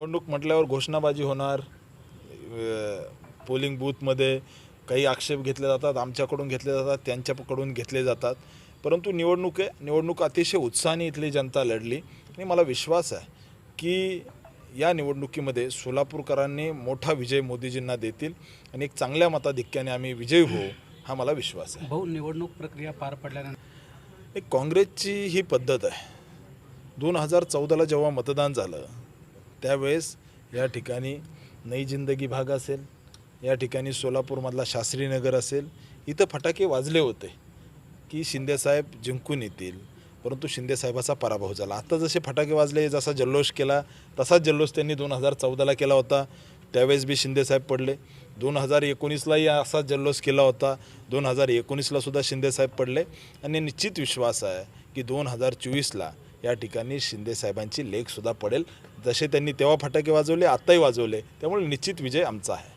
निवडणूक म्हटल्यावर घोषणाबाजी होणार, पोलिंग बूथमध्ये काही आक्षेप घेतले जातात, आमच्याकडून घेतले जातात, त्यांच्याकडून घेतले जातात. परंतु निवडणूक अतिशय उत्साहाने इथली जनता लढली आणि मला विश्वास आहे की या निवडणुकीमध्ये सोलापूरकरांनी मोठा विजय मोदीजींना देतील आणि एक चांगल्या मताधिक्याने आम्ही विजयी होऊ, हा मला विश्वास आहे. भाऊ, निवडणूक प्रक्रिया पार पडल्यानंतर एक काँग्रेसची ही पद्धत आहे. 2014ला जेव्हा मतदान झालं त्यावेळेस या ठिकाणी नई जिंदगी भाग असेल, या ठिकाणी सोलापूरमधला शास्त्रीनगर असेल, इथं फटाके वाजले होते की शिंदेसाहेब जिंकून येतील, परंतु शिंदेसाहेबाचा पराभव झाला. आता जसे फटाके वाजले, जसा जल्लोष केला तसाच जल्लोष त्यांनी 2014ला केला होता, त्यावेळेस बी शिंदेसाहेब पडले. 2019लाही असाच जल्लोष केला होता, 2019ला सुद्धा शिंदेसाहेब पडले आणि निश्चित विश्वास आहे की 2024ला या ठिकाणी शिंदेसाहेबांची लेखसुद्धा पडेल. जसे त्यांनी तेव्हा फटाके वाजवले, आत्ताही वाजवले, त्यामुळे निश्चित विजय आमचा आहे.